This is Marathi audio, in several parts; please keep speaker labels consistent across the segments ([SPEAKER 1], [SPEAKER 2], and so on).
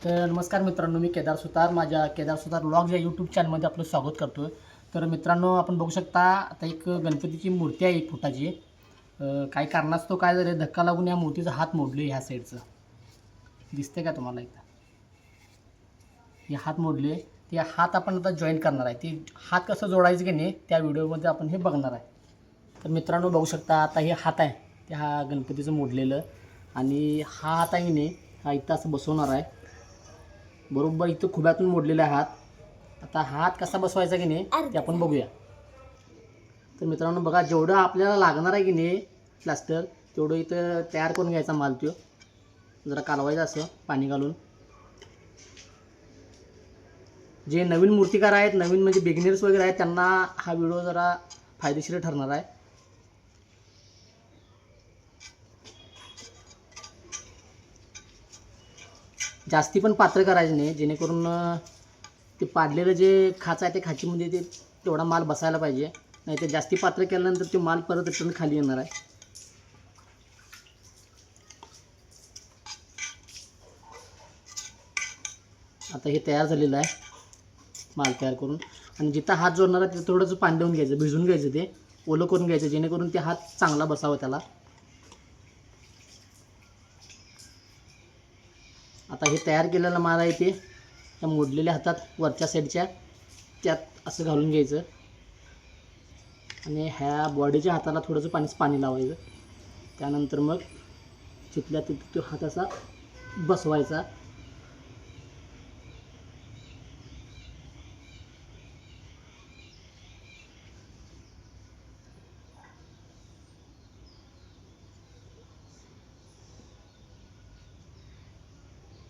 [SPEAKER 1] तर नमस्कार मित्रांनो, मी केदार सुतार माझ्या केदार सुतार व्लॉग्स या यूट्यूब चॅनलमध्ये आपलं स्वागत करतो आहे। तर मित्रांनो, आपण बघू शकता आता एक गणपतीची मूर्ती आहे 1 फुटाची। काही कारणास्तव काय झालं, धक्का लागून या मूर्तीचा हात मोडले। ह्या साईडचं दिसते का तुम्हाला? एकदा हे हात मोडले, ते हात आपण आता जॉईन करणार आहे। ते हात कसं जोडायचं की नाही त्या व्हिडिओमध्ये आपण हे बघणार आहे। तर मित्रांनो बघू शकता, आता हे हात आहे ते हा गणपतीचं मोडलेलं, आणि हा हात आहे नाही हा इथं असं बसवणार आहे। बरोबर इथं खुब्यातून मोडलेला आहे हात। आता हात कसा बसवायचा की नाही ते आपण बघूया। तर मित्रांनो बघा, जेवढं आपल्याला लागणार आहे की नाही प्लास्टर, तेवढं इथं तयार करून घ्यायचा माल। तो जरा कालवायचा असं पाणी घालून। जे नवीन मूर्तिकार आहेत, नवीन म्हणजे बिगिनर्स वगैरे आहेत, त्यांना हा व्हिडिओ जरा फायदेशीर ठरणार आहे। जास्ती पण पातळ करायचं नाही, जेणेकरून ते पाडलेलं जे खाच आहे ते खाचीमध्ये ते तेवढा माल बसायला पाहिजे। नाही तर जास्ती पातळ केल्यानंतर तो माल परत रिटर्न खाली येणार आहे। आता हे तयार झालेलं आहे माल तयार करून, आणि जिथं हात जोडणार आहे तिथं थोडंसं पाणी देऊन घ्यायचं, भिजून घ्यायचं, ते ओलं करून घ्यायचं, जेणेकरून ते हात चांगला बसावा त्याला। आता हे तयार केलेला माल आहे ते त्या मोडलेल्या हातात वरच्या साईडच्या त्यात असं घालून घ्यायचं, आणि ह्या बॉडीच्या हाताला थोडंसं पाणी लावायचं। त्यानंतर मग तिथल्या तिथं तो हात असा बसवायचा।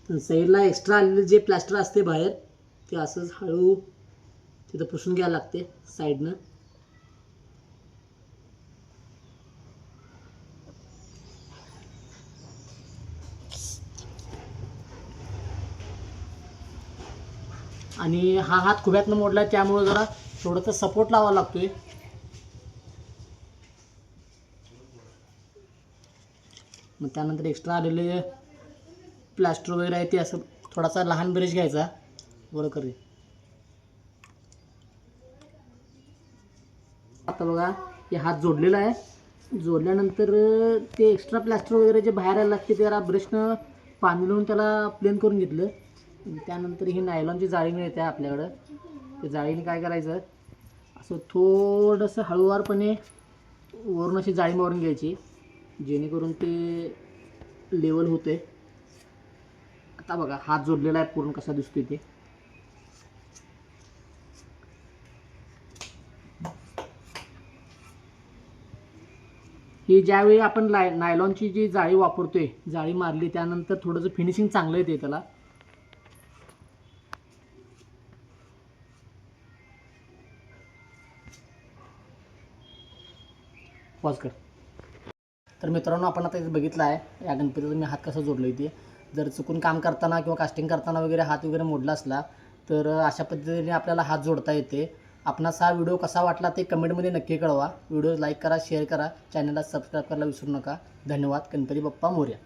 [SPEAKER 1] साईडला एक्स्ट्रा आलेलं जे प्लास्टर असते बाहेर, ते असंच हळू तिथं पुसून घ्यायला लागते साईडनं। आणि हा हात खुब्यातनं मोडला, त्यामुळे जरा थोडंसं सपोर्ट लावावा लागतोय। मग त्यानंतर एक्स्ट्रा आलेले प्लास्टर वगैरे आहे ते असं थोडासा लहान ब्रश घ्यायचा, बरं करे। आता बघा हे हात जोडलेला आहे। जोडल्यानंतर ते एक्स्ट्रा प्लास्टर वगैरे जे बाहेर यायला लागते त्याला ब्रशनं पाणी लावून त्याला प्लेन करून घेतलं। त्यानंतर ही नायलॉनची जाळी मिळते आपल्याकडं, त्या जाळीने काय करायचं, असं थोडंसं हळूवारपणे वरून अशी जाळी मारून घ्यायची, जेणेकरून ते लेवल होते। आता बघा हात जोडलेला आहे पूर्ण, कसा दिसतोय ते। ही ज्यावेळी आपण नायलॉनची जी जाळी वापरतोय, जाळी मारली त्यानंतर थोडंसं फिनिशिंग चांगलं येते त्याला। पॉज कर। तर मित्रांनो, आपण आता बघितलं आहे या गणपतीचा मी हात कसा जोडलो आहे ते। जर चुकून काम करताना किंवा कास्टिंग करताना वगैरे हात वगैरे मोडला असला तर अशा पद्धतीने आपल्याला हात जोडता येते। आपणास हा व्हिडिओ कसा वाटला ते कमेंटमध्ये नक्की कळवा। व्हिडिओ लाईक करा, शेअर करा, चॅनलला सबस्क्राईब करायला विसरू नका। धन्यवाद। गणपती बाप्पा मोरया।